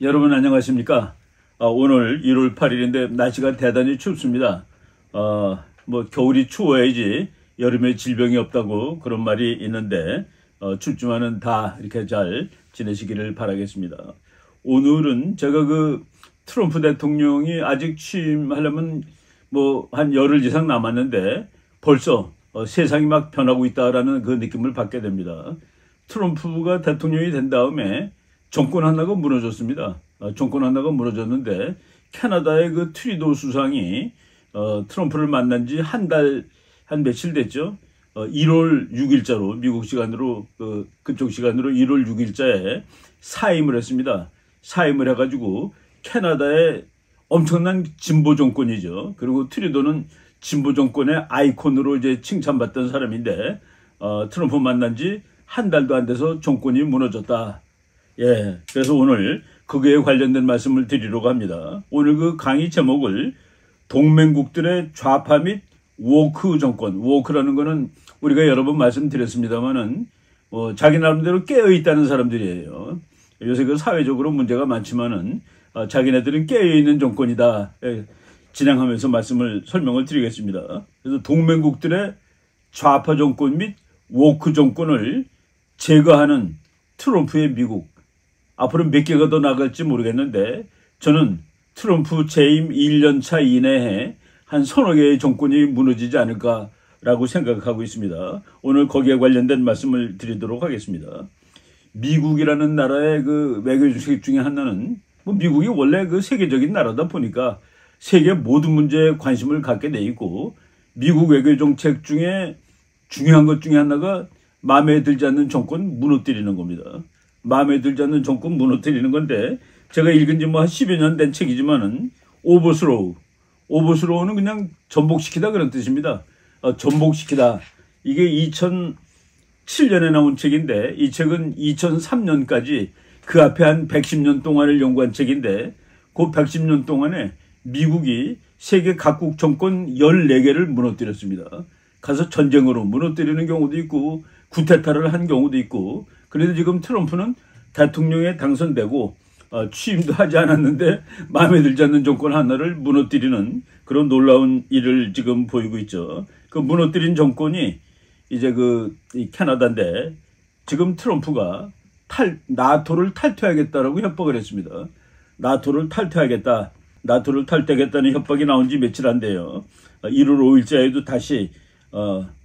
여러분 안녕하십니까? 오늘 1월 8일인데 날씨가 대단히 춥습니다. 뭐 겨울이 추워야지 여름에 질병이 없다고 그런 말이 있는데 춥지만은 다 이렇게 잘 지내시기를 바라겠습니다. 오늘은 제가 그 트럼프 대통령이 아직 취임하려면 뭐 한 열흘 이상 남았는데 벌써 세상이 막 변하고 있다라는 그 느낌을 받게 됩니다. 트럼프가 대통령이 된 다음에 정권 하나가 무너졌습니다. 정권 하나가 무너졌는데 캐나다의 그 트리도 수상이 트럼프를 만난 지 한 며칠 됐죠. 1월 6일자로 미국 시간으로 그쪽 시간으로 1월 6일자에 사임을 했습니다. 사임을 해가지고 캐나다의 엄청난 진보 정권이죠. 그리고 트리도는 진보 정권의 아이콘으로 이제 칭찬받던 사람인데 트럼프 만난 지 한 달도 안 돼서 정권이 무너졌다. 예, 그래서 오늘 그거에 관련된 말씀을 드리려고 합니다. 오늘 그 강의 제목을 동맹국들의 좌파 및 woke 정권, woke라는 거는 우리가 여러 번 말씀드렸습니다만은 자기 나름대로 깨어있다는 사람들이에요. 요새 그 사회적으로 문제가 많지만은 자기네들은 깨어있는 정권이다. 예, 진행하면서 설명을 드리겠습니다. 그래서 동맹국들의 좌파 정권 및 woke 정권을 제거하는 트럼프의 미국. 앞으로 몇 개가 더 나갈지 모르겠는데 저는 트럼프 재임 1년차 이내에 한 서너 개의 정권이 무너지지 않을까라고 생각하고 있습니다. 오늘 거기에 관련된 말씀을 드리도록 하겠습니다. 미국이라는 나라의 그 외교 정책 중에 하나는 뭐 미국이 원래 그 세계적인 나라다 보니까 세계 모든 문제에 관심을 갖게 돼 있고 미국 외교 정책 중에 중요한 것 중에 하나가 마음에 들지 않는 정권 무너뜨리는 겁니다. 마음에 들지 않는 정권 무너뜨리는 건데 제가 읽은 지 뭐 한 10여 년 된 책이지만은 오버스로우는 그냥 전복시키다 그런 뜻입니다. 전복시키다. 이게 2007년에 나온 책인데 이 책은 2003년까지 그 앞에 한 110년 동안을 연구한 책인데 그 110년 동안에 미국이 세계 각국 정권 14개를 무너뜨렸습니다. 가서 전쟁으로 무너뜨리는 경우도 있고 쿠데타를 한 경우도 있고 그래도 지금 트럼프는 대통령에 당선되고 취임도 하지 않았는데 마음에 들지 않는 정권 하나를 무너뜨리는 그런 놀라운 일을 지금 보이고 있죠. 그 무너뜨린 정권이 이제 이 캐나다인데 지금 트럼프가 나토를 탈퇴하겠다라고 협박을 했습니다. 나토를 탈퇴하겠다는 협박이 나온 지 며칠 안 돼요. 1월 5일자에도 다시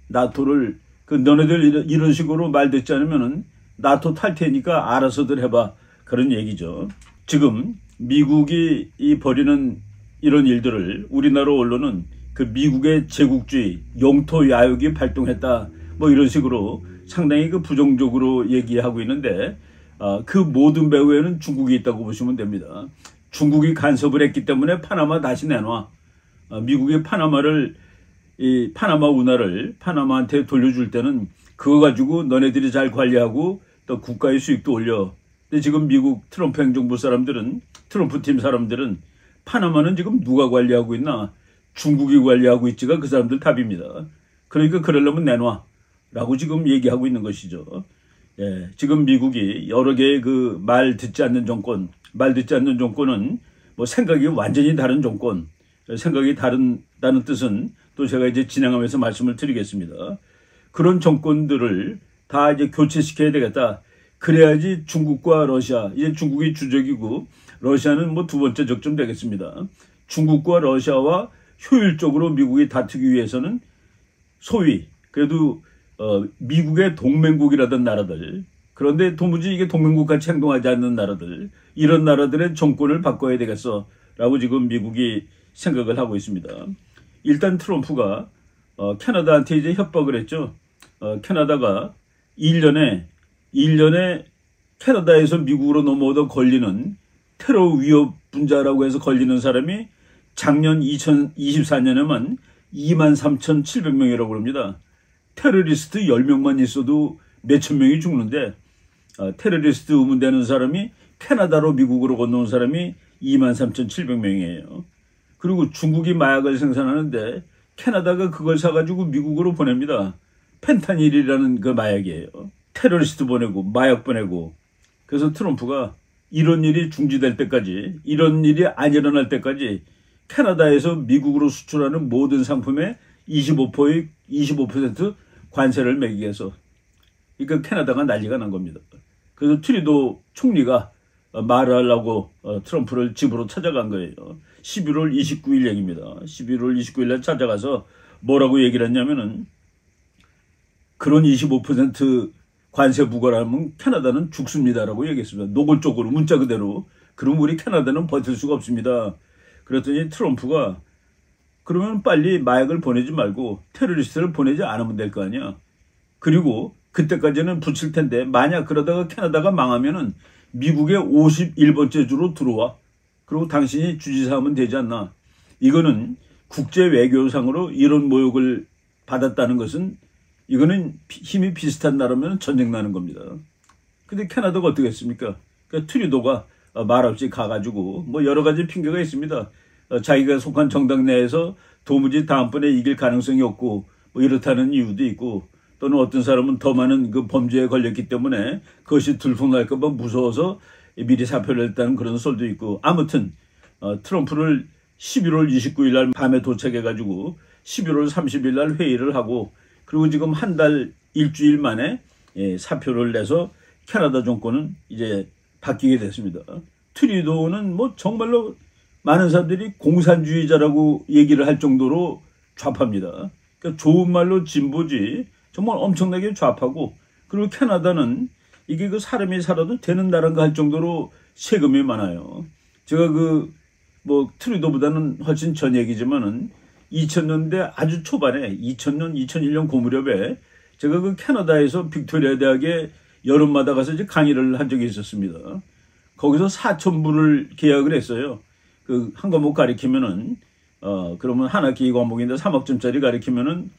나토를 너네들 이런 식으로 말 듣지 않으면은 나토 탈퇴니까 알아서들 해봐. 그런 얘기죠. 지금 미국이 벌이는 이런 일들을 우리나라 언론은 그 미국의 제국주의, 영토 야욕이 발동했다. 뭐 이런 식으로 상당히 그 부정적으로 얘기하고 있는데 그 모든 배후에는 중국이 있다고 보시면 됩니다. 중국이 간섭을 했기 때문에 파나마 다시 내놔. 미국이 이 파나마 운하를 파나마한테 돌려줄 때는 그거 가지고 너네들이 잘 관리하고 또 국가의 수익도 올려. 근데 지금 미국 트럼프 행정부 사람들은, 트럼프 팀 사람들은 파나마는 지금 누가 관리하고 있나? 중국이 관리하고 있지가 그 사람들 답입니다. 그러니까 그러려면 내놔. 라고 지금 얘기하고 있는 것이죠. 예, 지금 미국이 여러 개의 그 말 듣지 않는 정권은 뭐 생각이 완전히 다른 정권, 생각이 다른다는 뜻은 또 제가 이제 진행하면서 말씀을 드리겠습니다. 그런 정권들을 다 이제 교체시켜야 되겠다. 그래야지 중국과 러시아, 이제 중국이 주적이고 러시아는 뭐 두 번째 적점 되겠습니다. 중국과 러시아와 효율적으로 미국이 다투기 위해서는 소위 그래도 미국의 동맹국이라던 나라들, 그런데 도무지 이게 동맹국같이 행동하지 않는 나라들, 이런 나라들의 정권을 바꿔야 되겠어라고 지금 미국이 생각을 하고 있습니다. 일단 트럼프가 캐나다한테 이제 협박을 했죠. 캐나다가 1년에 캐나다에서 미국으로 넘어오다 걸리는 테러 위협 분자라고 해서 걸리는 사람이 작년 2024년에만 23,700명이라고 합니다. 테러리스트 10명만 있어도 몇천 명이 죽는데 테러리스트 의문되는 사람이 캐나다로 미국으로 건너온 사람이 23,700명이에요. 그리고 중국이 마약을 생산하는데 캐나다가 그걸 사가지고 미국으로 보냅니다. 펜타닐이라는 그 마약이에요. 테러리스트 보내고 마약 보내고. 그래서 트럼프가 이런 일이 중지될 때까지, 이런 일이 안 일어날 때까지 캐나다에서 미국으로 수출하는 모든 상품에 25% 관세를 매기게 해서, 그러니까 캐나다가 난리가 난 겁니다. 그래서 트루도 총리가 말을 하려고 트럼프를 집으로 찾아간 거예요. 11월 29일 얘기입니다. 11월 29일 날 찾아가서 뭐라고 얘기를 했냐면은, 그런 25% 관세 부과라면 캐나다는 죽습니다라고 얘기했습니다. 노골적으로 문자 그대로. 그럼 우리 캐나다는 버틸 수가 없습니다. 그랬더니 트럼프가 그러면 빨리 마약을 보내지 말고 테러리스트를 보내지 않으면 될 거 아니야. 그리고 그때까지는 붙일 텐데 만약 그러다가 캐나다가 망하면은 미국의 51번째 주로 들어와. 그리고 당신이 주지사 하면 되지 않나. 이거는 국제 외교상으로 이런 모욕을 받았다는 것은 이거는 힘이 비슷한 나라면 전쟁 나는 겁니다. 근데 캐나다가 어떻게 했습니까? 그러니까 트루도가 말없이 가가지고 뭐 여러 가지 핑계가 있습니다. 자기가 속한 정당 내에서 도무지 다음번에 이길 가능성이 없고 뭐 이렇다는 이유도 있고, 또는 어떤 사람은 더 많은 그 범죄에 걸렸기 때문에 그것이 들통날까 봐 무서워서 미리 사표를 냈다는 그런 설도 있고, 아무튼 트럼프를 11월 29일 날 밤에 도착해가지고 11월 30일 날 회의를 하고, 그리고 지금 한 달 일주일 만에 사표를 내서 캐나다 정권은 이제 바뀌게 됐습니다. 트루도는 뭐 정말로 많은 사람들이 공산주의자라고 얘기를 할 정도로 좌파입니다. 그러니까 좋은 말로 진보지 정말 엄청나게 좌파고, 그리고 캐나다는 이게 그 사람이 살아도 되는 나라인가 할 정도로 세금이 많아요. 제가 뭐 트루도보다는 훨씬 전 얘기지만은 2000년대 아주 초반에 2000년, 2001년 그 무렵에 제가 그 캐나다에서 빅토리아 대학에 여름마다 가서 이제 강의를 한 적이 있었습니다. 거기서 4,000불을 계약을 했어요. 그 한 과목 가르치면은 그러면 한 학기 과목인데 3학점짜리 가르치면은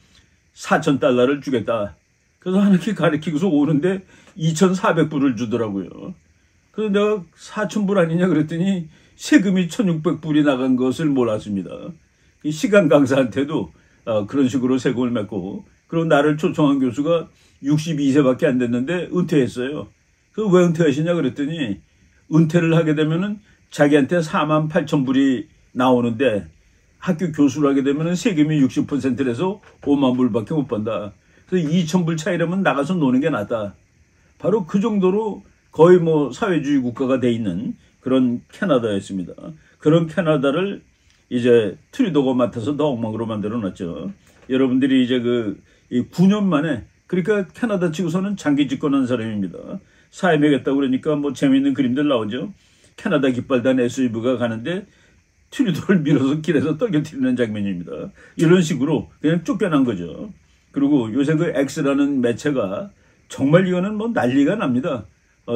$4,000를 주겠다. 그래서 한 학기 가르치고서 오는데 2,400불을 주더라고요. 그래서 내가 4,000불 아니냐 그랬더니 세금이 1,600불이 나간 것을 몰랐습니다. 이 시간 강사한테도 그런 식으로 세금을 맺고, 그리고 나를 초청한 교수가 62세밖에 안 됐는데 은퇴했어요. 그 왜 은퇴하시냐 그랬더니 은퇴를 하게 되면은 자기한테 48,000불이 나오는데 학교 교수를 하게 되면은 세금이 60%라서 5만 불밖에 못 받는다. 그래서 2,000불 차이라면 나가서 노는 게 낫다. 바로 그 정도로 거의 뭐 사회주의 국가가 돼 있는 그런 캐나다였습니다. 그런 캐나다를 이제 트루도가 맡아서 더 엉망으로 만들어 놨죠. 여러분들이 이제 9년 만에, 그러니까 캐나다 치고서는 장기 집권한 사람입니다. 사임하겠다고 그러니까 뭐 재미있는 그림들 나오죠. 캐나다 깃발단 SUV가 가는데 트루도를 밀어서 길에서 떨겨뜨리는 장면입니다. 이런 식으로 그냥 쫓겨난 거죠. 그리고 요새 그 X라는 매체가 정말 이거는 뭐 난리가 납니다.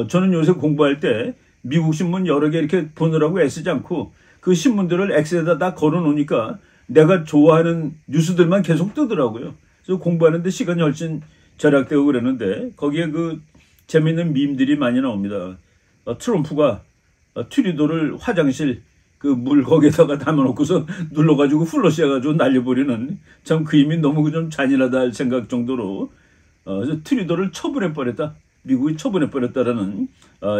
저는 요새 공부할 때 미국 신문 여러 개 이렇게 보느라고 애쓰지 않고 그 신문들을 X에다 다 걸어 놓으니까 내가 좋아하는 뉴스들만 계속 뜨더라고요. 그래서 공부하는데 시간이 훨씬 절약되고 그랬는데 거기에 그 재밌는 밈들이 많이 나옵니다. 트럼프가 트루도를 화장실 그 물 거기에다가 담아놓고서 눌러가지고 플러시 해가지고 날려버리는, 참 그 이미 너무 좀 잔인하다 할 생각 정도로 트루도를 처분해버렸다. 미국이 처분해버렸다라는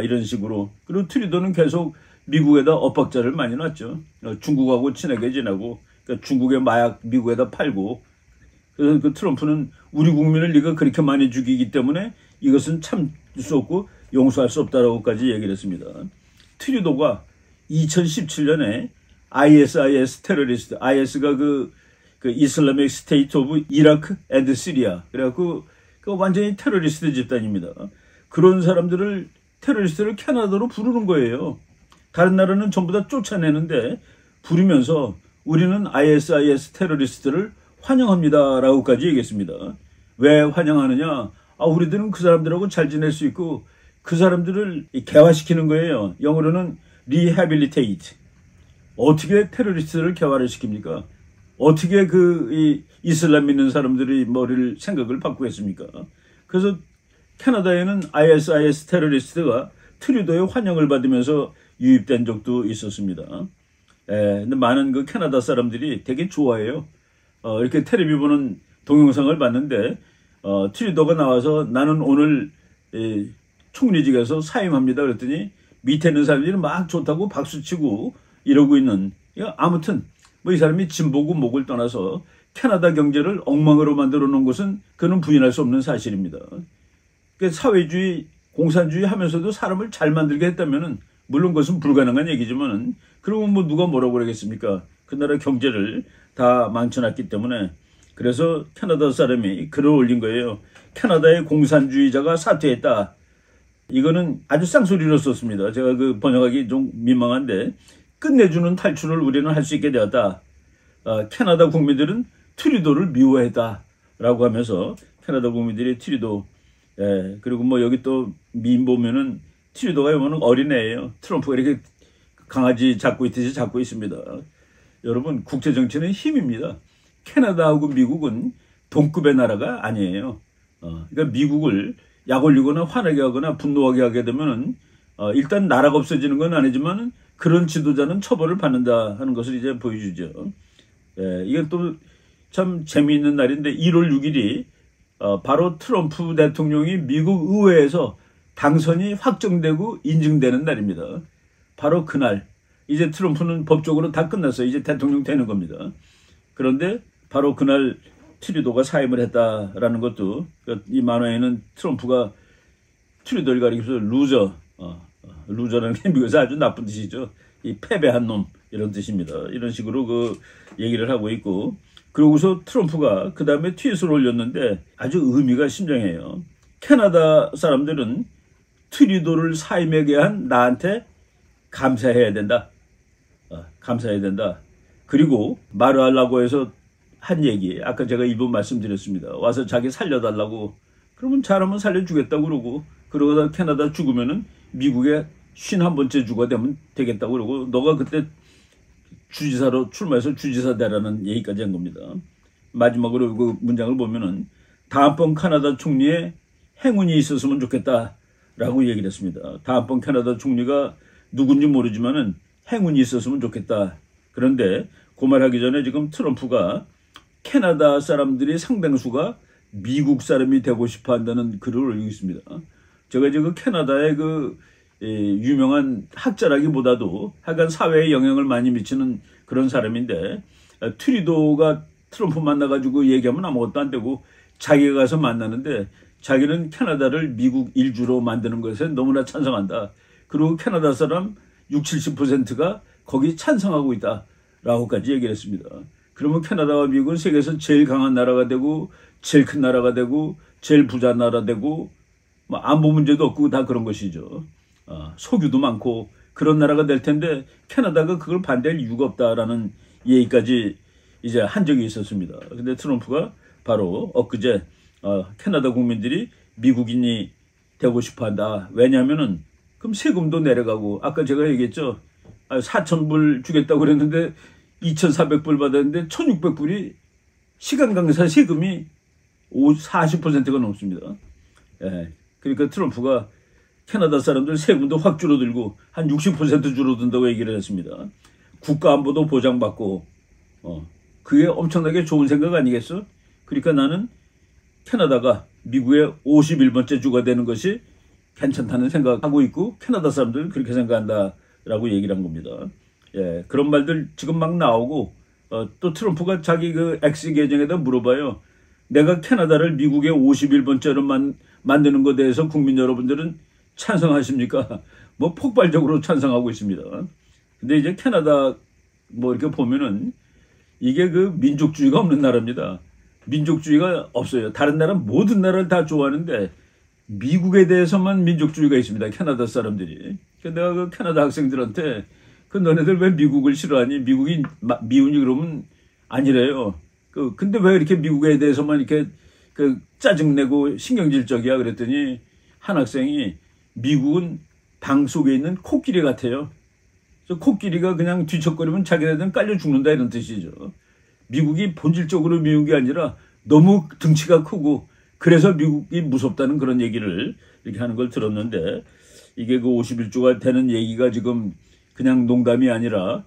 이런 식으로. 그리고 트루도는 계속 미국에다 엇박자를 많이 놨죠. 중국하고 친하게 지내고, 그러니까 중국의 마약 미국에다 팔고. 그래서 그 트럼프는 우리 국민을 네가 그렇게 많이 죽이기 때문에 이것은 참을 수 없고 용서할 수 없다라고까지 얘기를 했습니다. 트루도가 2017년에 ISIS 테러리스트, IS가 그 이슬라믹 스테이트 오브 이라크 앤드 시리아, 그래갖고 그 완전히 테러리스트 집단입니다. 그런 사람들을, 테러리스트를 캐나다로 부르는 거예요. 다른 나라는 전부 다 쫓아내는데 부르면서 우리는 ISIS 테러리스트를 환영합니다 라고까지 얘기했습니다. 왜 환영하느냐? 우리들은 그 사람들하고 잘 지낼 수 있고 그 사람들을 개화시키는 거예요. 영어로는 rehabilitate. 어떻게 테러리스트를 개화를 시킵니까? 어떻게 이 이슬람 믿는 사람들이 생각을 바꾸겠습니까? 그래서 캐나다에는 ISIS 테러리스트가 트루도의 환영을 받으면서 유입된 적도 있었습니다. 근데 많은 그 캐나다 사람들이 되게 좋아해요. 이렇게 텔레비 보는 동영상을 봤는데 트루도가 나와서 나는 오늘 총리직에서 사임합니다 그랬더니 밑에 있는 사람들이 막 좋다고 박수치고 이러고 있는. 아무튼 뭐 이 사람이 진보고 목을 떠나서 캐나다 경제를 엉망으로 만들어 놓은 것은 그는 부인할 수 없는 사실입니다. 그러니까 사회주의, 공산주의 하면서도 사람을 잘 만들게 했다면은 물론 그것은 불가능한 얘기지만은 그러면 뭐 누가 뭐라고 그러겠습니까? 그 나라 경제를 다 망쳐놨기 때문에. 그래서 캐나다 사람이 글을 올린 거예요. 캐나다의 공산주의자가 사퇴했다. 이거는 아주 쌍소리로 썼습니다. 제가 그 번역하기 좀 민망한데, 끝내주는 탈출을 우리는 할 수 있게 되었다. 캐나다 국민들은 트루도를 미워했다. 라고 하면서 캐나다 국민들이 트루도, 그리고 뭐 여기 또 밈 보면은 트루도가 요거는 어린애예요. 트럼프가 이렇게 강아지 잡고 있듯이 잡고 있습니다. 여러분, 국제정치는 힘입니다. 캐나다하고 미국은 동급의 나라가 아니에요. 그러니까 미국을 약 올리거나 화나게 하거나 분노하게 하게 되면은 일단 나라가 없어지는 건 아니지만 그런 지도자는 처벌을 받는다 하는 것을 이제 보여주죠. 이게 또 참 재미있는 날인데 1월 6일이 바로 트럼프 대통령이 미국 의회에서 당선이 확정되고 인증되는 날입니다. 바로 그날 이제 트럼프는 법적으로 다 끝났어요. 이제 대통령 되는 겁니다. 그런데 바로 그날 트루도가 사임을 했다라는 것도, 이 만화에는 트럼프가 트루도를 가리켜서 루저라는 게 미국에서 아주 나쁜 뜻이죠. 이 패배한 놈 이런 뜻입니다. 이런 식으로 그 얘기를 하고 있고, 그러고서 트럼프가 그 다음에 트윗을 올렸는데 아주 의미가 심장해요. 캐나다 사람들은 트루도를 사임하게 한 나한테 감사해야 된다. 감사해야 된다. 그리고 마르알라고에서 한 얘기, 아까 제가 일부 말씀드렸습니다. 와서 자기 살려달라고. 그러면 잘하면 살려주겠다고 그러고, 그러다 캐나다 죽으면은 미국에 51번째 주가 되면 되겠다고 그러고, 너가 그때 주지사로 출마해서 주지사 되라는 얘기까지 한 겁니다. 마지막으로 그 문장을 보면은 다음번 캐나다 총리의 행운이 있었으면 좋겠다라고 얘기를 했습니다. 다음번 캐나다 총리가 누군지 모르지만은 행운이 있었으면 좋겠다. 그런데 그 말하기 전에 지금 트럼프가 캐나다 사람들이 상당수가 미국 사람이 되고 싶어 한다는 글을 올리고 있습니다. 제가 지금 캐나다의 그 유명한 학자라기보다도 하여간 사회에 영향을 많이 미치는 그런 사람인데, 트루도가 트럼프 만나가지고 얘기하면 아무것도 안 되고 자기가 가서 만나는데 자기는 캐나다를 미국 일주로 만드는 것에 너무나 찬성한다. 그리고 캐나다 사람 60, 70%가 거기 찬성하고 있다라고까지 얘기를 했습니다. 그러면 캐나다와 미국은 세계에서 제일 강한 나라가 되고 제일 큰 나라가 되고 제일 부자 나라 되고 뭐 안보 문제도 없고 다 그런 것이죠. 석유도 많고 그런 나라가 될 텐데 캐나다가 그걸 반대할 이유가 없다라는 얘기까지 이제 한 적이 있었습니다. 근데 트럼프가 바로 엊그제 캐나다 국민들이 미국인이 되고 싶어 한다. 왜냐하면은 그럼 세금도 내려가고, 아까 제가 얘기했죠. 4,000불 주겠다고 그랬는데 2,400불 받았는데 1,600불이 시간 강사 세금이 40%가 넘습니다. 그러니까 트럼프가 캐나다 사람들 세금도 확 줄어들고 한 60% 줄어든다고 얘기를 했습니다. 국가 안보도 보장받고, 그게 엄청나게 좋은 생각 아니겠어? 그러니까 나는 캐나다가 미국의 51번째 주가 되는 것이 괜찮다는 생각하고 있고 캐나다 사람들은 그렇게 생각한다라고 얘기를 한 겁니다. 그런 말들 지금 막 나오고, 또 트럼프가 자기 그 X 계정에다 물어봐요. 내가 캐나다를 미국의 51번째로 만드는 것에 대해서 국민 여러분들은 찬성하십니까? 뭐 폭발적으로 찬성하고 있습니다. 근데 이제 캐나다 뭐 이렇게 보면은 이게 그 민족주의가 없는 나라입니다. 민족주의가 없어요. 다른 나라 모든 나라를 다 좋아하는데 미국에 대해서만 민족주의가 있습니다. 캐나다 사람들이. 내가 그 캐나다 학생들한테 그 너네들 왜 미국을 싫어하니? 미국이 미운이 그러면 아니래요. 근데 왜 이렇게 미국에 대해서만 이렇게 그 짜증내고 신경질적이야? 그랬더니 한 학생이 미국은 방 속에 있는 코끼리 같아요. 그래서 코끼리가 그냥 뒤척거리면 자기네들은 깔려 죽는다 이런 뜻이죠. 미국이 본질적으로 미운 게 아니라 너무 등치가 크고 그래서 미국이 무섭다는 그런 얘기를 이렇게 하는 걸 들었는데, 이게 그 51조가 되는 얘기가 지금 그냥 농담이 아니라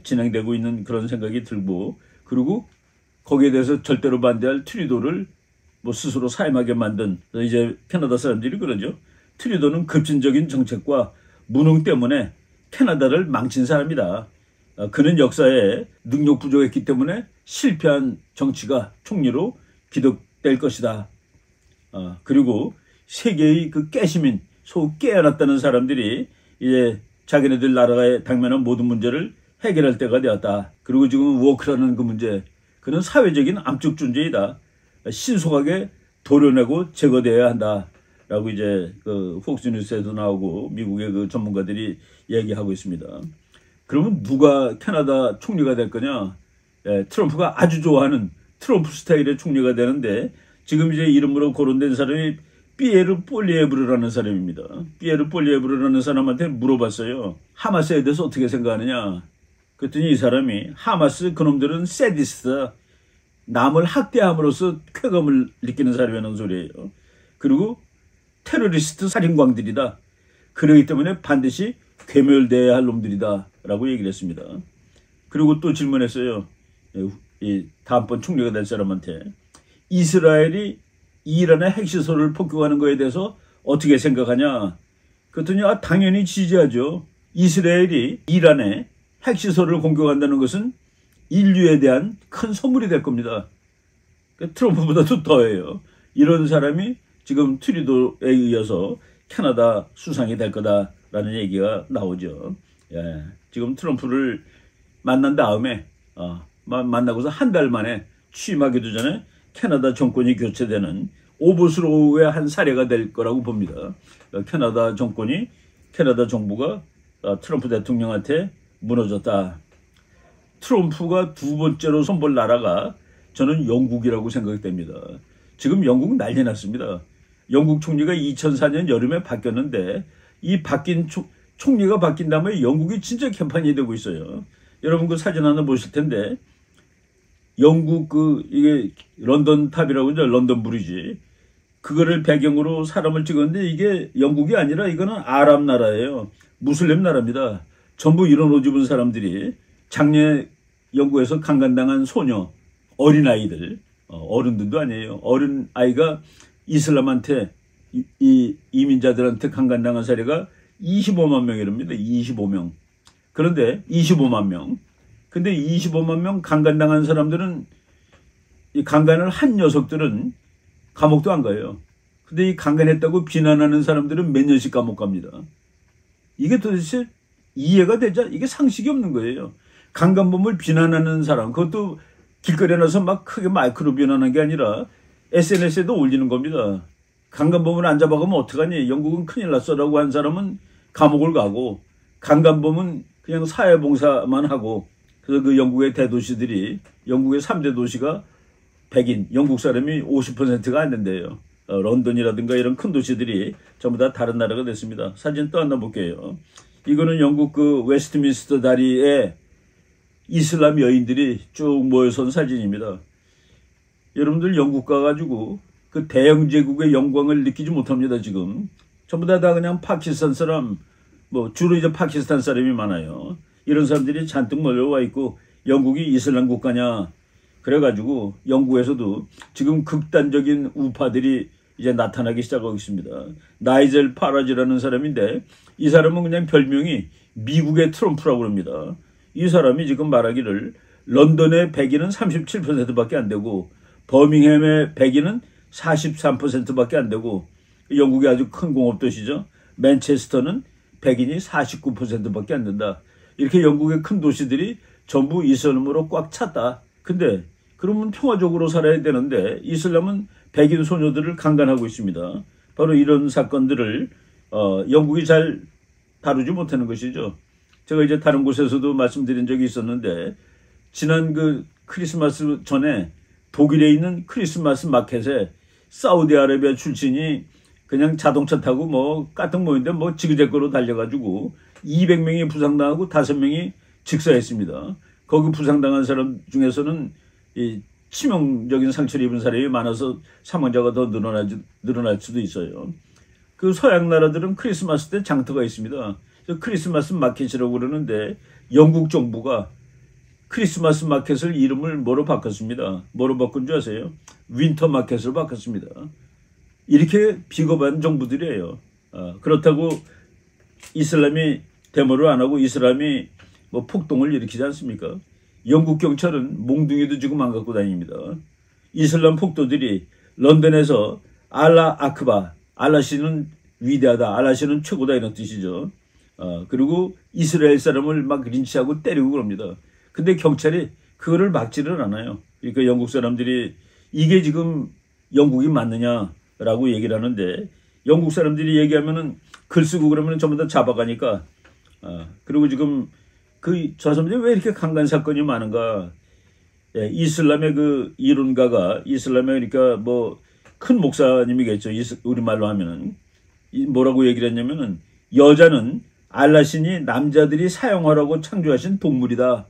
진행되고 있는 그런 생각이 들고, 그리고 거기에 대해서 절대로 반대할 트루도를 뭐 스스로 사임하게 만든, 이제 캐나다 사람들이 그러죠. 트루도는 급진적인 정책과 무능 때문에 캐나다를 망친 사람이다. 그는 역사에 능력 부족했기 때문에 실패한 정치가 총리로 기록될 것이다. 그리고 세계의 그 깨시민, 소 깨어났다는 사람들이 이제 자기네들 나라에 당면한 모든 문제를 해결할 때가 되었다. 그리고 지금 워크라는 그 문제, 그는 사회적인 암적 존재이다. 신속하게 도려내고 제거되어야 한다. 라고 이제 그 폭스뉴스에도 나오고 미국의 그 전문가들이 얘기하고 있습니다. 그러면 누가 캐나다 총리가 될 거냐? 트럼프가 아주 좋아하는 트럼프 스타일의 총리가 되는데 지금 이제 이름으로 거론된 사람이 피에르 폴리에브르라는 사람입니다. 피에르 폴리에브르라는 사람한테 물어봤어요. 하마스에 대해서 어떻게 생각하느냐? 그랬더니 이 사람이 하마스 그놈들은 세디스트다. 남을 학대함으로써 쾌감을 느끼는 사람이라는 소리예요. 그리고 테러리스트 살인광들이다. 그러기 때문에 반드시 괴멸돼야 할 놈들이다. 라고 얘기를 했습니다. 그리고 또 질문했어요. 이 다음번 총리가 될 사람한테 이스라엘이 이란의 핵시설을 폭격하는 거에 대해서 어떻게 생각하냐? 그랬더니 당연히 지지하죠. 이스라엘이 이란의 핵시설을 공격한다는 것은 인류에 대한 큰 선물이 될 겁니다. 트럼프보다도 더해요. 이런 사람이 지금 트루도에 이어서 캐나다 수상이 될 거다라는 얘기가 나오죠. 예, 지금 트럼프를 만난 다음에 만나고서 한 달 만에 취임하기도 전에 캐나다 정권이 교체되는 오보스로우의 한 사례가 될 거라고 봅니다. 캐나다 정부가 트럼프 대통령한테 무너졌다. 트럼프가 두 번째로 손볼 나라가 저는 영국이라고 생각됩니다. 지금 영국 난리 났습니다. 영국 총리가 2004년 여름에 바뀌었는데 이 바뀐 총리가 바뀐 다음에 영국이 진짜 개판이 되고 있어요. 여러분 그 사진 하나 보실 텐데 영국 이게 런던 탑이라고 하죠. 런던 브리지. 그거를 배경으로 사람을 찍었는데 이게 영국이 아니라 이거는 아랍 나라예요. 무슬림 나라입니다. 전부 이런 옷 입은 사람들이 작년에 영국에서 강간당한 소녀, 어린아이들, 어른들도 아니에요. 어린아이가 이슬람한테 이 이민자들한테 강간당한 사례가 25만 명이랍니다. 25명. 그런데 25만 명. 근데 25만 명 강간당한 사람들은 이 강간을 한 녀석들은 감옥도 안 가요. 근데 이 강간했다고 비난하는 사람들은 몇 년씩 감옥 갑니다. 이게 도대체 이해가 되자? 이게 상식이 없는 거예요. 강간범을 비난하는 사람, 그것도 길거리에 나서 막 크게 마이크로 비난하는 게 아니라 SNS에도 올리는 겁니다. 강간범을 안 잡아가면 어떡하니? 영국은 큰일 났어라고 한 사람은 감옥을 가고 강간범은 그냥 사회봉사만 하고 그래서 그 영국의 대도시들이 영국의 3대 도시가 백인, 영국 사람이 50%가 안 된대요. 런던이라든가 이런 큰 도시들이 전부 다 다른 나라가 됐습니다. 사진 또 하나 볼게요. 이거는 영국 그 웨스트민스터 다리에 이슬람 여인들이 쭉 모여선 사진입니다. 여러분들 영국 가가지고 그 대영 제국의 영광을 느끼지 못합니다. 지금 전부 다 그냥 파키스탄 사람, 주로 이제 파키스탄 사람이 많아요. 이런 사람들이 잔뜩 몰려와 있고 영국이 이슬람 국가냐? 그래가지고 영국에서도 지금 극단적인 우파들이 이제 나타나기 시작하고 있습니다. 나이젤 파라지라는 사람인데 이 사람은 그냥 별명이 미국의 트럼프라고 합니다. 이 사람이 지금 말하기를 런던의 백인은 37%밖에 안 되고 버밍햄의 백인은 43%밖에 안 되고 영국이 아주 큰 공업도시죠. 맨체스터는 백인이 49%밖에 안 된다. 이렇게 영국의 큰 도시들이 전부 이슬람으로 꽉 찼다. 근데 그러면 평화적으로 살아야 되는데 이슬람은 백인 소녀들을 강간하고 있습니다. 바로 이런 사건들을 영국이 잘 다루지 못하는 것이죠. 제가 이제 다른 곳에서도 말씀드린 적이 있었는데 지난 그 크리스마스 전에 독일에 있는 크리스마스 마켓에 사우디아라비아 출신이 그냥 자동차 타고 까뜩 모인데 지그재그로 달려가지고 200명이 부상당하고 5명이 직사했습니다. 거기 부상당한 사람 중에서는 이 치명적인 상처를 입은 사람이 많아서 사망자가 더 늘어날 수도 있어요. 그 서양 나라들은 크리스마스 때 장터가 있습니다. 크리스마스 마켓이라고 그러는데 영국 정부가 크리스마스 마켓을 이름을 뭐로 바꿨습니다. 뭐로 바꾼 줄 아세요? 윈터 마켓으로 바꿨습니다. 이렇게 비겁한 정부들이에요. 그렇다고 이슬람이 데모를 안 하고 이슬람이 뭐 폭동을 일으키지 않습니까? 영국 경찰은 몽둥이도 지금 안 갖고 다닙니다. 이슬람 폭도들이 런던에서 알라 아크바, 알라씨는 위대하다, 알라씨는 최고다 이런 뜻이죠. 그리고 이스라엘 사람을 막 린치하고 때리고 그럽니다. 근데 경찰이 그거를 막지를 않아요. 그러니까 영국 사람들이 이게 지금 영국이 맞느냐라고 얘기를 하는데 영국 사람들이 얘기하면은 글 쓰고 그러면 전부 다 잡아가니까 그리고 지금 저 사람들이 왜 이렇게 강간 사건이 많은가? 예, 이슬람의 그 이론가가 이슬람의 그러니까 뭐 큰 목사님이겠죠. 우리말로 하면은 뭐라고 얘기를 했냐면은 여자는 알라신이 남자들이 사용하라고 창조하신 동물이다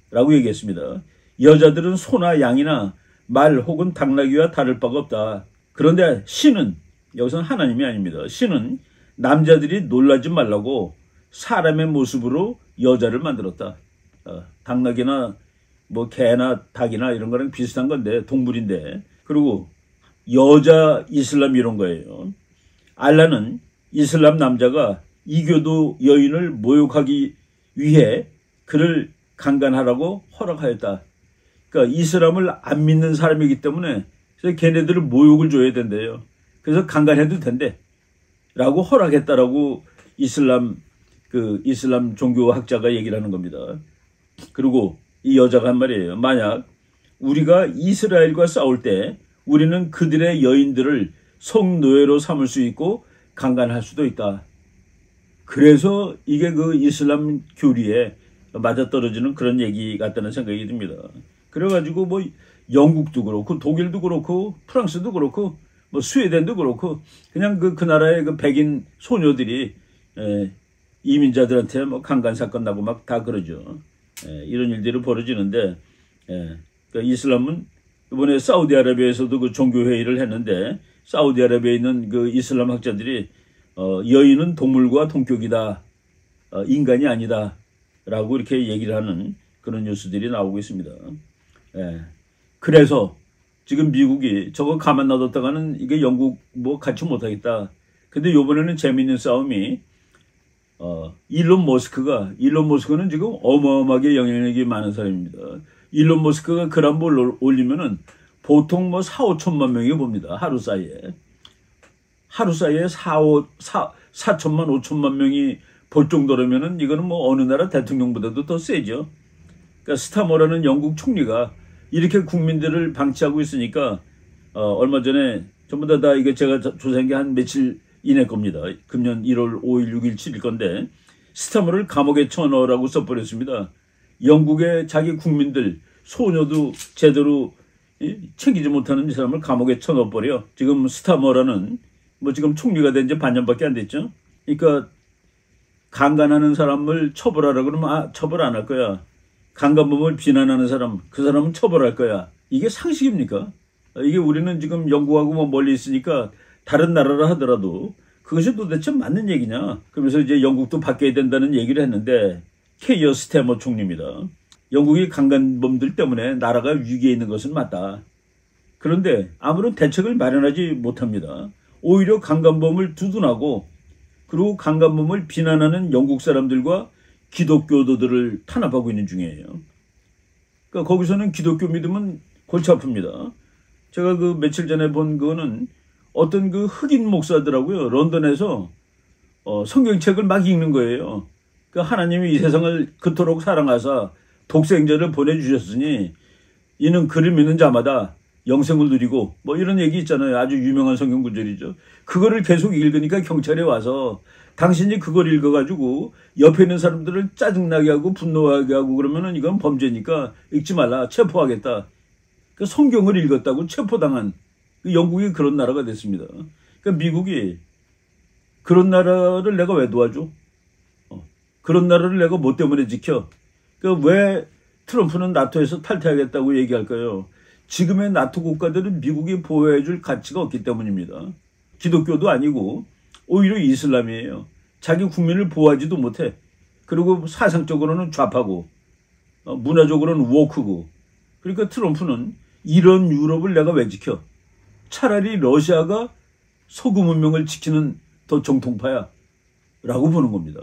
라고 얘기했습니다. 여자들은 소나 양이나 말 혹은 당나귀와 다를 바가 없다. 그런데 신은 여기서는 하나님이 아닙니다. 신은 남자들이 놀라지 말라고 사람의 모습으로 여자를 만들었다. 당나귀나 뭐 개나 닭이나 이런 거랑 비슷한 건데 동물인데 그리고 여자 이슬람 이런 거예요. 알라는 이슬람 남자가 이교도 여인을 모욕하기 위해 그를 강간하라고 허락하였다. 그러니까 이슬람을 안 믿는 사람이기 때문에 걔네들을 모욕을 줘야 된대요. 그래서 강간해도 된대. 라고 허락했다라고 이슬람 종교학자가 얘기를 하는 겁니다. 그리고 이 여자가 한 말이에요. 만약 우리가 이스라엘과 싸울 때 우리는 그들의 여인들을 성노예로 삼을 수 있고 강간할 수도 있다. 그래서 이게 그 이슬람 교리에 맞아떨어지는 그런 얘기 같다는 생각이 듭니다. 그래가지고 뭐 영국도 그렇고 독일도 그렇고 프랑스도 그렇고 뭐 스웨덴도 그렇고 그냥 그 나라의 그 백인 소녀들이 이민자들한테 뭐 강간 사건 나고 막 다 그러죠. 이런 일들이 벌어지는데 그러니까 이슬람은 이번에 사우디아라비아에서도 그 종교회의를 했는데 사우디아라비아에 있는 그 이슬람 학자들이 여인은 동물과 동격이다. 인간이 아니다. 라고 이렇게 얘기를 하는 그런 뉴스들이 나오고 있습니다. 그래서 지금 미국이 저거 가만 놔뒀다가는 이게 영국 뭐 같이 못하겠다. 근데 요번에는 재미있는 싸움이 일론 머스크는 지금 어마어마하게 영향력이 많은 사람입니다. 일론 머스크가 글 한 번 올리면은 보통 뭐 4,5천만 명이 봅니다. 하루 사이에 4천만 5천만 명이 볼 정도라면은 이거는 뭐 어느 나라 대통령보다도 더 세죠. 그러니까 스타머라는 영국 총리가 이렇게 국민들을 방치하고 있으니까 얼마 전에 전부 다 이게 제가 조사한 게 한 며칠 이내 겁니다. 금년 1월 5일, 6일, 7일 건데 스타머를 감옥에 쳐넣으라고 써버렸습니다. 영국의 자기 국민들, 소녀도 제대로 챙기지 못하는 이 사람을 감옥에 쳐넣어버려. 지금 스타머라는 뭐 지금 총리가 된 지 반년밖에 안 됐죠. 그러니까 강간하는 사람을 처벌하라 그러면 처벌 안 할 거야. 강간범을 비난하는 사람, 그 사람은 처벌할 거야. 이게 상식입니까? 이게 우리는 지금 영국하고 뭐 멀리 있으니까 다른 나라라 하더라도 그것이 도대체 맞는 얘기냐. 그러면서 이제 영국도 바뀌어야 된다는 얘기를 했는데 케이어 스태머 총리입니다. 영국이 강간범들 때문에 나라가 위기에 있는 것은 맞다. 그런데 아무런 대책을 마련하지 못합니다. 오히려 강간범을 두둔하고 그리고 강간범을 비난하는 영국 사람들과 기독교도들을 탄압하고 있는 중이에요. 그러니까 거기서는 기독교 믿으면 골치 아픕니다. 제가 그 며칠 전에 본 거는 어떤 그 흑인 목사더라고요. 런던에서 성경책을 막 읽는 거예요. 그러니까 하나님이 이 세상을 그토록 사랑하사 독생자를 보내주셨으니 이는 그를 믿는 자마다 영생을 누리고 뭐 이런 얘기 있잖아요. 아주 유명한 성경 구절이죠. 그거를 계속 읽으니까 경찰에 와서 당신이 그걸 읽어가지고 옆에 있는 사람들을 짜증나게 하고 분노하게 하고 그러면은 이건 범죄니까 읽지 말라. 체포하겠다. 그 성경을 읽었다고 체포당한 영국이 그런 나라가 됐습니다. 그러니까 미국이 그런 나라를 내가 왜 도와줘? 그런 나라를 내가 뭐 때문에 지켜? 그러니까 왜 트럼프는 나토에서 탈퇴하겠다고 얘기할까요? 지금의 나토 국가들은 미국이 보호해줄 가치가 없기 때문입니다. 기독교도 아니고 오히려 이슬람이에요. 자기 국민을 보호하지도 못해. 그리고 사상적으로는 좌파고 문화적으로는 워크고. 그러니까 트럼프는 이런 유럽을 내가 왜 지켜? 차라리 러시아가 서구 문명을 지키는 더 정통파야. 라고 보는 겁니다.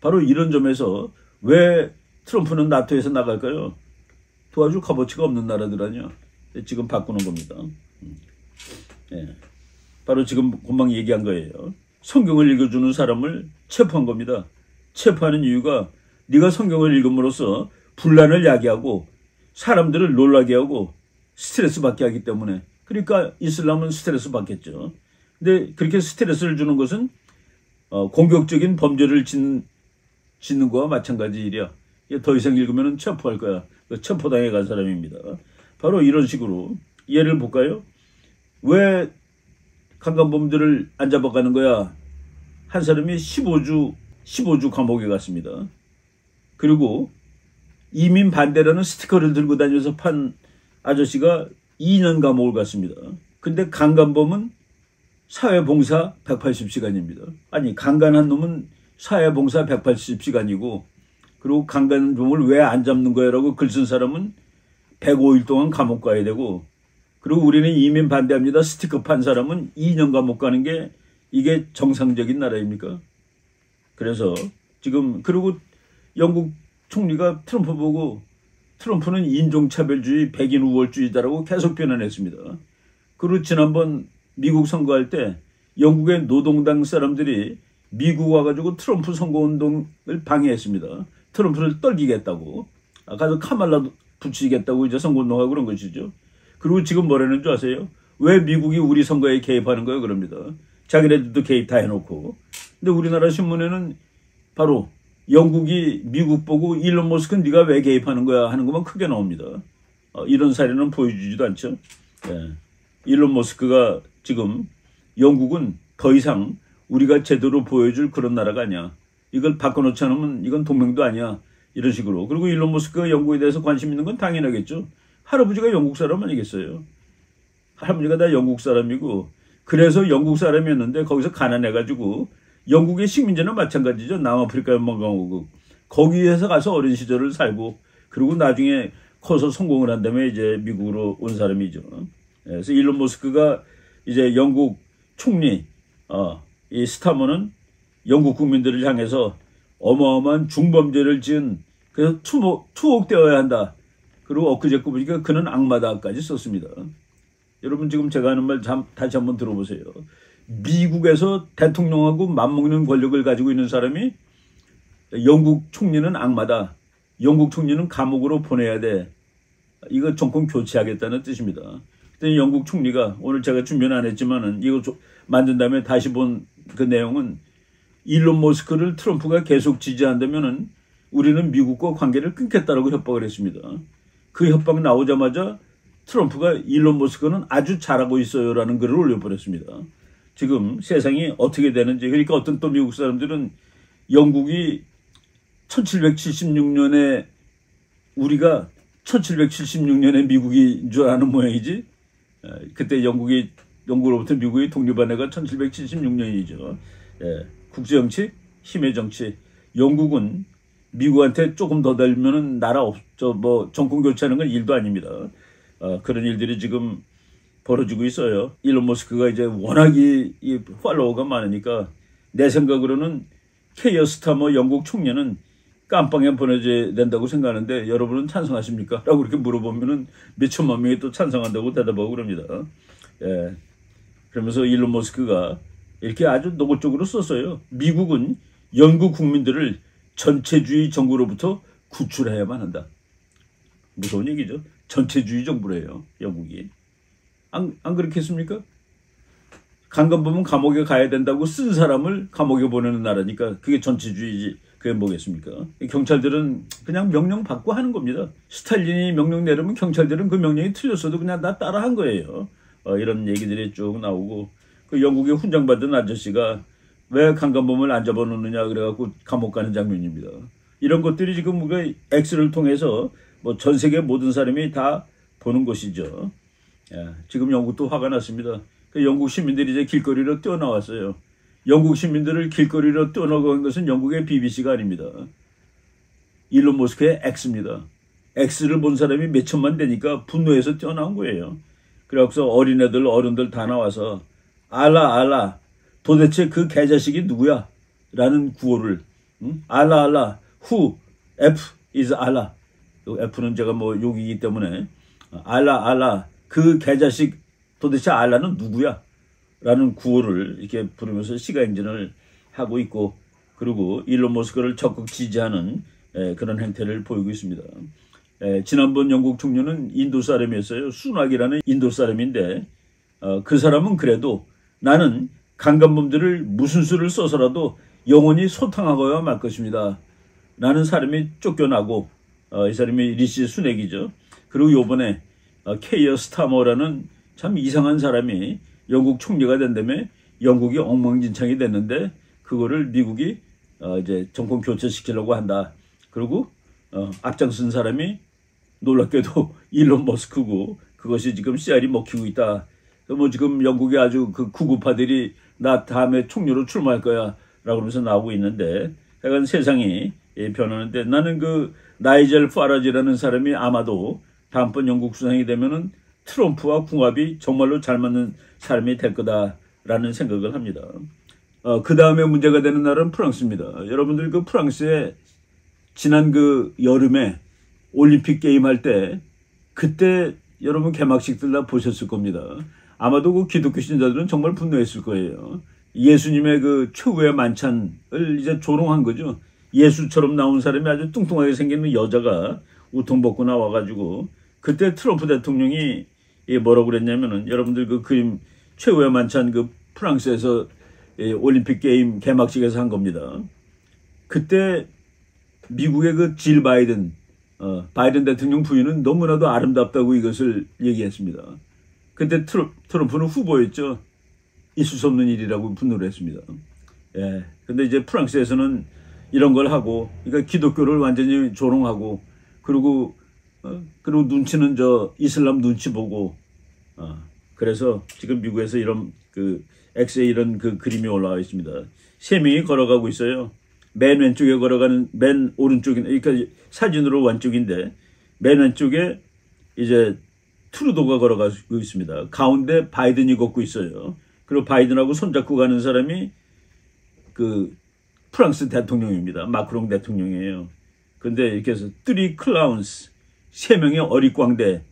바로 이런 점에서 왜 트럼프는 나토에서 나갈까요? 도와줄 값어치가 없는 나라들 아니야. 지금 바꾸는 겁니다. 예. 바로 지금 금방 얘기한 거예요. 성경을 읽어주는 사람을 체포한 겁니다. 체포하는 이유가 네가 성경을 읽음으로써 분란을 야기하고 사람들을 놀라게 하고 스트레스 받게 하기 때문에. 그러니까 이슬람은 스트레스 받겠죠. 근데 그렇게 스트레스를 주는 것은 공격적인 범죄를 짓는 거와 마찬가지 일이야. 더 이상 읽으면 체포할 거야. 체포당해 간 사람입니다. 바로 이런 식으로 예를 볼까요? 왜 강간범들을 안 잡아가는 거야? 한 사람이 15주 감옥에 갔습니다. 그리고 이민 반대라는 스티커를 들고 다니면서 판 아저씨가 2년 감옥을 갔습니다. 근데 강간범은 사회봉사 180시간입니다. 아니, 강간한 놈은 사회봉사 180시간이고, 그리고 강간한 놈을 왜 안 잡는 거야? 라고 글 쓴 사람은 105일 동안 감옥 가야 되고, 그리고 우리는 이민 반대합니다. 스티커 판 사람은 2년 감옥 가는 게 이게 정상적인 나라입니까? 그래서 지금, 그리고 영국 총리가 트럼프 보고 트럼프는 인종차별주의, 백인 우월주의자라고 계속 비난했습니다. 그리고 지난번 미국 선거할 때 영국의 노동당 사람들이 미국 와가지고 트럼프 선거운동을 방해했습니다. 트럼프를 떨기겠다고. 가서 카말라 붙이겠다고 이제 선거운동하고 그런 것이죠. 그리고 지금 뭐라는 줄 아세요? 왜 미국이 우리 선거에 개입하는 거예요? 그럽니다. 자기네들도 개입 다 해놓고. 근데 우리나라 신문에는 바로 영국이 미국 보고 일론 머스크는 네가 왜 개입하는 거야 하는 것만 크게 나옵니다. 이런 사례는 보여주지도 않죠. 예. 일론 머스크가 지금 영국은 더 이상 우리가 제대로 보여줄 그런 나라가 아니야. 이걸 바꿔놓지 않으면 이건 동맹도 아니야. 이런 식으로. 그리고 일론 머스크가 영국에 대해서 관심 있는 건 당연하겠죠. 할아버지가 영국 사람 아니겠어요. 할아버지가 다 영국 사람이고, 그래서 영국 사람이었는데 거기서 가난해가지고 영국의 식민지는 마찬가지죠. 남아프리카 연방공화국. 거기에서 가서 어린 시절을 살고, 그리고 나중에 커서 성공을 한 다음에 이제 미국으로 온 사람이죠. 그래서 일론 머스크가 이제 영국 총리, 이 스타머는 영국 국민들을 향해서 어마어마한 중범죄를 지은, 그래서 투옥되어야 한다. 그리고 엊그제 보니까 그는 악마다까지 썼습니다. 여러분 지금 제가 하는 말 다시 한번 들어보세요. 미국에서 대통령하고 맞먹는 권력을 가지고 있는 사람이 영국 총리는 악마다. 영국 총리는 감옥으로 보내야 돼. 이거 정권 교체하겠다는 뜻입니다. 그때 영국 총리가, 오늘 제가 준비는 안 했지만은 이거 만든 다음에 다시 본 그 내용은, 일론 머스크를 트럼프가 계속 지지한다면은 우리는 미국과 관계를 끊겠다라고 협박을 했습니다. 그 협박 나오자마자 트럼프가 일론 머스크는 아주 잘하고 있어요라는 글을 올려버렸습니다. 지금 세상이 어떻게 되는지. 그러니까 어떤 또 미국 사람들은 영국이 1776년에 우리가 1776년에 미국인 줄 아는 모양이지. 그때 영국으로부터 미국이 독립한 해가 1776년이죠. 국제정치, 힘의 정치. 영국은 미국한테 조금 더 달면은 나라 정권 교체하는 건 일도 아닙니다. 그런 일들이 지금 벌어지고 있어요. 일론 머스크가 이제 워낙 이 팔로워가 많으니까 내 생각으로는 케이어 스타머 영국 총리는 깜빵에 보내줘야 된다고 생각하는데 여러분은 찬성하십니까? 라고 이렇게 물어보면은 몇천만 명이 또 찬성한다고 대답하고 그럽니다. 예. 그러면서 일론 머스크가 이렇게 아주 노골적으로 썼어요. 미국은 영국 국민들을 전체주의 정부로부터 구출해야만 한다. 무서운 얘기죠. 전체주의 정부래요, 영국이. 안 그렇겠습니까? 강간범은 감옥에 가야 된다고 쓴 사람을 감옥에 보내는 나라니까 그게 전체주의지. 그게 뭐겠습니까? 경찰들은 그냥 명령 받고 하는 겁니다. 스탈린이 명령 내리면 경찰들은 그 명령이 틀렸어도 그냥 다 따라한 거예요. 이런 얘기들이 쭉 나오고, 그 영국의 훈장받은 아저씨가 왜 강간범을 안 잡아놓느냐 그래갖고 감옥 가는 장면입니다. 이런 것들이 지금 우리가 X를 통해서 뭐 전 세계 모든 사람이 다 보는 것이죠. 지금 영국도 화가 났습니다. 그 영국 시민들이 이제 길거리로 뛰어나왔어요. 영국 시민들을 길거리로 뛰어나간 것은 영국의 BBC가 아닙니다. 일론 머스크의 X입니다. X를 본 사람이 몇 천만 되니까 분노해서 뛰어나온 거예요. 그래서 어린애들, 어른들 다 나와서 알라, 도대체 그 개자식이 누구야? 라는 구호를, 알라 알라 who F is Allah. F는 제가 뭐 욕이기 때문에 알라 알라 그 개자식 도대체 알라는 누구야? 라는 구호를 이렇게 부르면서 시가행진을 하고 있고, 그리고 일론 머스크를 적극 지지하는 그런 행태를 보이고 있습니다. 지난번 영국 총리는 인도 사람이었어요. 수낙이라는 인도 사람인데 그 사람은 그래도 나는 강간범들을 무슨 수를 써서라도 영원히 소탕하고야 말 것입니다. 라는 사람이 쫓겨나고, 이 사람이 리시 수넥이죠. 그리고 요번에 케이어 스타머라는 참 이상한 사람이 영국 총리가 된 다음에 영국이 엉망진창이 됐는데 그거를 미국이 이제 정권 교체시키려고 한다. 그리고 앞장선 사람이 놀랍게도 일론 머스크고, 그것이 지금 씨알이 먹히고 있다. 뭐 지금 영국의 아주 그 구구파들이 나 다음에 총리로 출마할 거야 라고 하면서 나오고 있는데, 약간 세상이 변하는데, 나는 그 나이젤 파라지라는 사람이 아마도 다음번 영국 수상이 되면은 트럼프와 궁합이 정말로 잘 맞는 사람이 될 거다라는 생각을 합니다. 그 다음에 문제가 되는 나라는 프랑스입니다. 여러분들 그 프랑스에 지난 그 여름에 올림픽 게임 할 때, 그때 여러분 개막식들 다 보셨을 겁니다. 아마도 그 기독교 신자들은 정말 분노했을 거예요. 예수님의 그 최후의 만찬을 이제 조롱한 거죠. 예수처럼 나온 사람이 아주 뚱뚱하게 생긴 여자가 우통 벗고 나와가지고, 그때 트럼프 대통령이 뭐라고 그랬냐면은, 여러분들 그 그림 최후의 만찬 그 프랑스에서 올림픽 게임 개막식에서 한 겁니다. 그때 미국의 그 질 바이든, 바이든 대통령 부인은 너무나도 아름답다고 이것을 얘기했습니다. 그때 트럼프는 후보였죠. 있을 수 없는 일이라고 분노를 했습니다. 예. 근데 이제 프랑스에서는 이런 걸 하고, 그러니까 기독교를 완전히 조롱하고, 그리고 눈치는 이슬람 눈치 보고, 그래서 지금 미국에서 이런 그 X에 이런 그 그림이 올라와 있습니다. 세 명이 걸어가고 있어요. 맨 왼쪽에 걸어가는, 맨 오른쪽에, 그러니까 사진으로 왼쪽인데, 맨 왼쪽에 이제 트루도가 걸어가고 있습니다. 가운데 바이든이 걷고 있어요. 그리고 바이든하고 손잡고 가는 사람이 그 프랑스 대통령입니다. 마크롱 대통령이에요. 근데 이렇게 해서 쓰리 클라운스, 세 명의 어릿광대,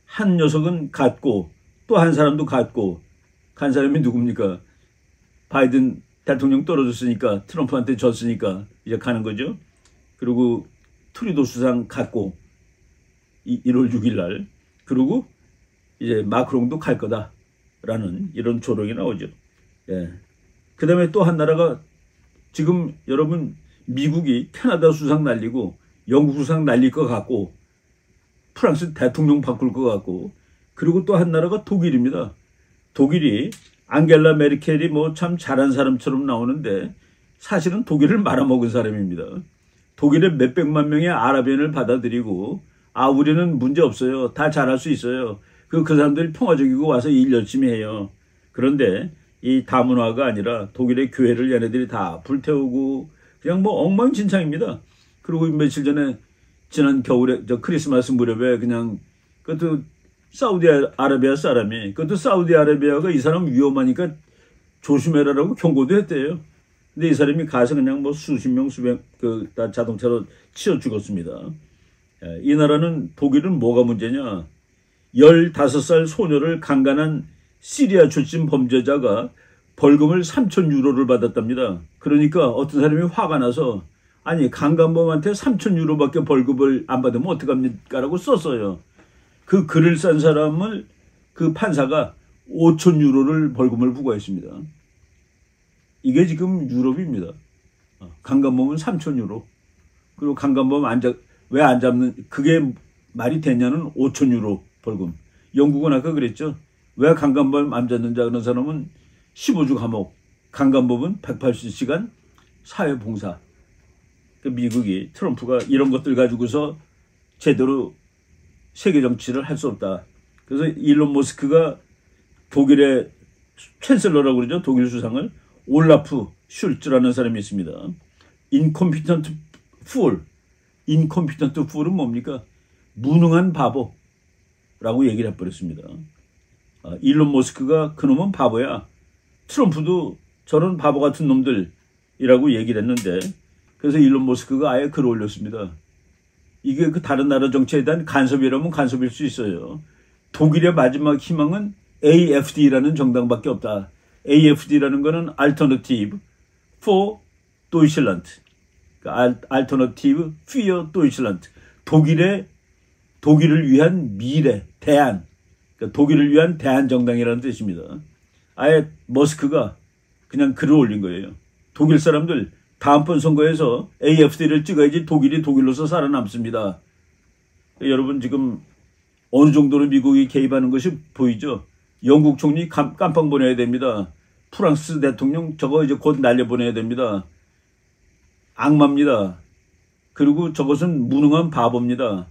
한 녀석은 갔고 또 한 사람도 갔고, 간 사람이 누굽니까? 바이든 대통령 떨어졌으니까, 트럼프한테 졌으니까 이제 가는 거죠. 그리고 트루도 수상 갔고 1월 6일 날, 그리고 이제 마크롱도 갈 거다라는 이런 조롱이 나오죠. 예. 그 다음에 또 한 나라가, 지금 여러분 미국이 캐나다 수상 날리고 영국 수상 날릴 것 같고, 프랑스 대통령 바꿀 것 같고, 그리고 또 한 나라가 독일입니다. 독일이 앙겔라 메르켈이 뭐 참 잘한 사람처럼 나오는데 사실은 독일을 말아먹은 사람입니다. 독일의 몇백만 명의 아랍인을 받아들이고, 우리는 문제 없어요. 다 잘할 수 있어요. 그 사람들이 평화적이고 와서 일 열심히 해요. 그런데 이 다문화가 아니라 독일의 교회를 얘네들이 다 불태우고 그냥 뭐 엉망진창입니다. 그리고 며칠 전에 지난 겨울에 크리스마스 무렵에 그냥 그것도 사우디아라비아 사람이, 그것도 사우디아라비아가 이 사람 위험하니까 조심해라라고 경고도 했대요. 근데 이 사람이 가서 그냥 뭐 수십 명 수백 다 자동차로 치여 죽었습니다. 이 나라는, 독일은 뭐가 문제냐? 15살 소녀를 강간한 시리아 출신 범죄자가 벌금을 3,000유로를 받았답니다. 그러니까 어떤 사람이 화가 나서, 아니 강간범한테 3,000유로밖에 벌금을 안 받으면 어떡합니까? 라고 썼어요. 그 글을 쓴 사람을 그 판사가 5,000유로를 벌금을 부과했습니다. 이게 지금 유럽입니다. 강간범은 3,000유로. 그리고 강간범 왜 안 잡는, 그게 말이 되냐는 5,000유로 벌금. 영국은 아까 그랬죠. 왜 강간범 안 잡는지 아는 사람은 15주 감옥, 강간범은 180시간 사회봉사. 미국이, 트럼프가 이런 것들 가지고서 제대로 세계 정치를 할 수 없다. 그래서 일론 머스크가 독일의 챈슬러라고 그러죠. 독일 수상을 올라프 슐츠라는 사람이 있습니다. 인컴피턴트 풀. 인컴피턴트 풀은 뭡니까? 무능한 바보라고 얘기를 해버렸습니다. 일론 머스크가 그놈은 바보야. 트럼프도 저런 바보 같은 놈들, 이라고 얘기를 했는데, 그래서 일론 머스크가 아예 글을 올렸습니다. 이게 그 다른 나라 정치에 대한 간섭이라면 간섭일 수 있어요. 독일의 마지막 희망은 AfD라는 정당밖에 없다. AfD라는 거는 Alternative for Deutschland. Alternative für Deutschland. 독일을 위한 미래, 대안. 그러니까 독일을 위한 대안 정당이라는 뜻입니다. 아예 머스크가 그냥 글을 올린 거예요. 독일 사람들 다음번 선거에서 AfD를 찍어야지 독일이 독일로서 살아남습니다. 여러분 지금 어느 정도로 미국이 개입하는 것이 보이죠? 영국 총리 깜빵 보내야 됩니다. 프랑스 대통령 저거 이제 곧 날려보내야 됩니다. 악마입니다. 그리고 저것은 무능한 바보입니다.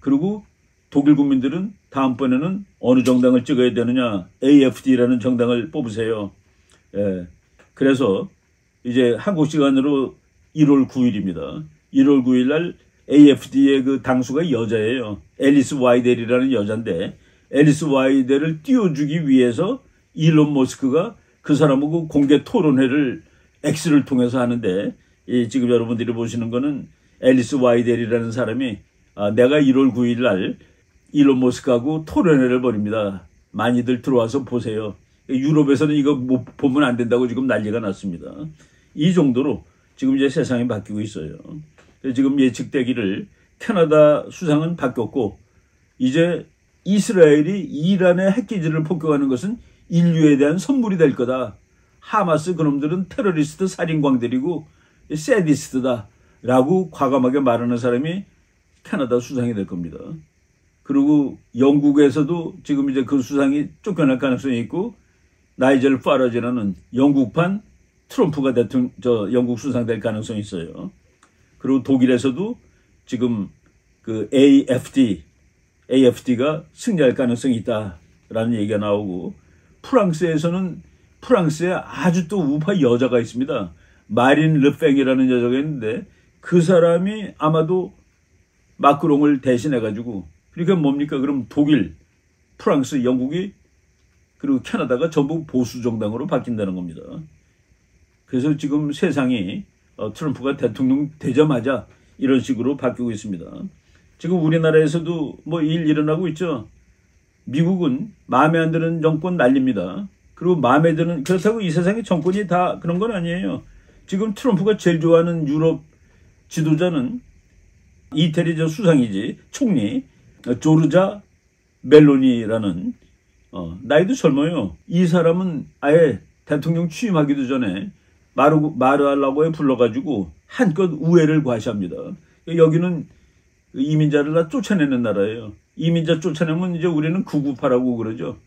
그리고 독일 국민들은 다음번에는 어느 정당을 찍어야 되느냐? AfD라는 정당을 뽑으세요. 예. 그래서 이제 한국 시간으로 1월 9일입니다. 1월 9일 날 AfD의 그 당수가 여자예요. 앨리스 와이델이라는 여잔데 앨리스 와이델을 띄워주기 위해서 일론 머스크가 그 사람하고 공개 토론회를 X를 통해서 하는데 지금 여러분들이 보시는 거는 앨리스 와이델이라는 사람이 내가 1월 9일 날 일론 머스크하고 토론회를 벌입니다. 많이들 들어와서 보세요. 유럽에서는 이거 보면 안 된다고 지금 난리가 났습니다. 이 정도로 지금 이제 세상이 바뀌고 있어요. 지금 예측되기를 캐나다 수상은 바뀌었고 이제 이스라엘이 이란의 핵기지를 폭격하는 것은 인류에 대한 선물이 될 거다. 하마스 그놈들은 테러리스트 살인광들이고 세디스트다 라고 과감하게 말하는 사람이 캐나다 수상이 될 겁니다. 그리고 영국에서도 지금 이제 그 수상이 쫓겨날 가능성이 있고 나이젤 파라지라는 영국판 트럼프가 영국 수상 될 가능성이 있어요. 그리고 독일에서도 지금 그 AfD가 승리할 가능성이 있다라는 얘기가 나오고 프랑스에서는 프랑스에 아주 또 우파 여자가 있습니다. 마린 르팽이라는 여자가 있는데 그 사람이 아마도 마크롱을 대신해가지고 그러니까 뭡니까? 그럼 독일, 프랑스, 영국이 그리고 캐나다가 전부 보수 정당으로 바뀐다는 겁니다. 그래서 지금 세상이 트럼프가 대통령 되자마자 이런 식으로 바뀌고 있습니다. 지금 우리나라에서도 뭐 일 일어나고 있죠. 미국은 마음에 안 드는 정권 날립니다. 그리고 마음에 드는 그렇다고 이 세상의 정권이 다 그런 건 아니에요. 지금 트럼프가 제일 좋아하는 유럽 지도자는 이태리 수상이지 총리 조르자 멜로니라는 나이도 젊어요. 이 사람은 아예 대통령 취임하기도 전에 마르알라고에 불러가지고 한껏 우애를 과시합니다. 여기는 이민자를 다 쫓아내는 나라예요. 이민자 쫓아내면 이제 우리는 998라고 그러죠.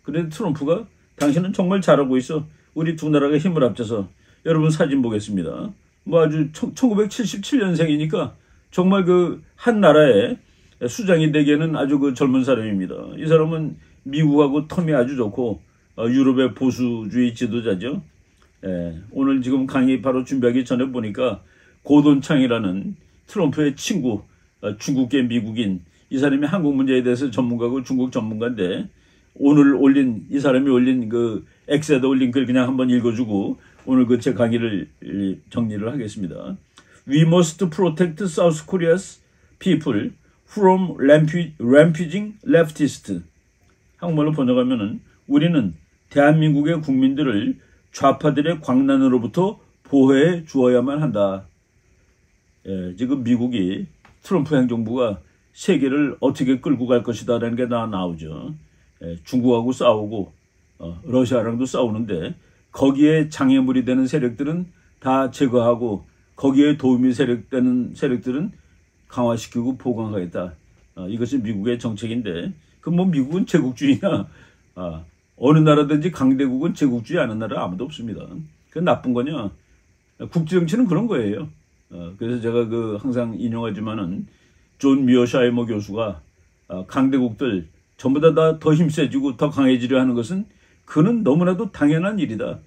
그런데 트럼프가 당신은 정말 잘하고 있어. 우리 두 나라가 힘을 합쳐서. 여러분 사진 보겠습니다. 뭐 아주 1977년생이니까 정말 그 한 나라의 수장이 되기에는 아주 그 젊은 사람입니다. 이 사람은 미국하고 텀이 아주 좋고 유럽의 보수주의 지도자죠. 오늘 지금 강의 바로 준비하기 전에 보니까 고돈창이라는 트럼프의 친구, 중국계 미국인, 이 사람이 한국 문제에 대해서 전문가고 중국 전문가인데 오늘 이 사람이 올린 그 X에다 올린 글 그냥 한번 읽어주고 오늘 그 제 강의를 정리를 하겠습니다. We must protect South Korea's people from rampaging leftists. 한국말로 번역하면은 우리는 대한민국의 국민들을 좌파들의 광란으로부터 보호해 주어야만 한다. 지금 미국이 트럼프 행정부가 세계를 어떻게 끌고 갈 것이다라는 게 나오죠. 중국하고 싸우고 러시아랑도 싸우는데 거기에 장애물이 되는 세력들은 다 제거하고 거기에 도움이 되는 세력들은 강화시키고 보강하겠다. 이것이 미국의 정책인데 그럼 뭐 미국은 제국주의냐? 어느 나라든지 강대국은 제국주의 아는 나라 아무도 없습니다. 그건 나쁜 거냐? 국제정치는 그런 거예요. 그래서 제가 항상 인용하지만은 존 미어샤이머 교수가 강대국들 전부 다 더 힘세지고 더 강해지려 하는 것은 그는 너무나도 당연한 일이다.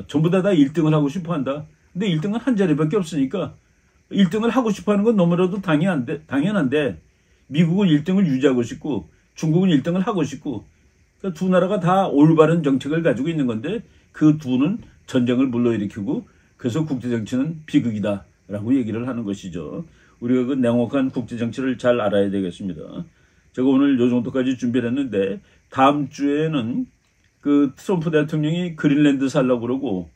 전부 다 1등을 하고 싶어 한다. 근데 1등은 한 자리밖에 없으니까 1등을 하고 싶어 하는 건 너무나도 당연한데 미국은 1등을 유지하고 싶고 중국은 1등을 하고 싶고 그러니까 두 나라가 다 올바른 정책을 가지고 있는 건데 그 두는 전쟁을 불러일으키고 그래서 국제정치는 비극이다라고 얘기를 하는 것이죠. 우리가 그 냉혹한 국제정치를 잘 알아야 되겠습니다. 제가 오늘 요 정도까지 준비를 했는데 다음 주에는 그 트럼프 대통령이 그린랜드 살라고 그러고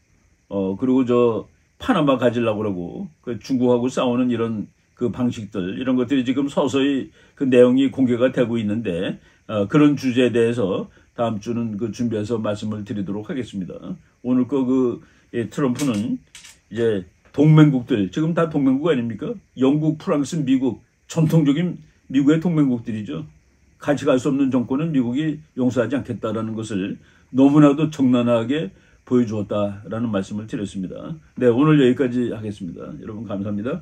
그리고 저 파나마 가지려고 그러고 그 중국하고 싸우는 이런 그 방식들 이런 것들이 지금 서서히 그 내용이 공개가 되고 있는데 그런 주제에 대해서 다음 주는 그 준비해서 말씀을 드리도록 하겠습니다. 오늘 그 트럼프는 이제 동맹국들 지금 다 동맹국 아닙니까? 영국, 프랑스, 미국 전통적인 미국의 동맹국들이죠. 같이 갈 수 없는 정권은 미국이 용서하지 않겠다라는 것을 너무나도 적나라하게 보여주었다라는 말씀을 드렸습니다. 네, 오늘 여기까지 하겠습니다. 여러분 감사합니다.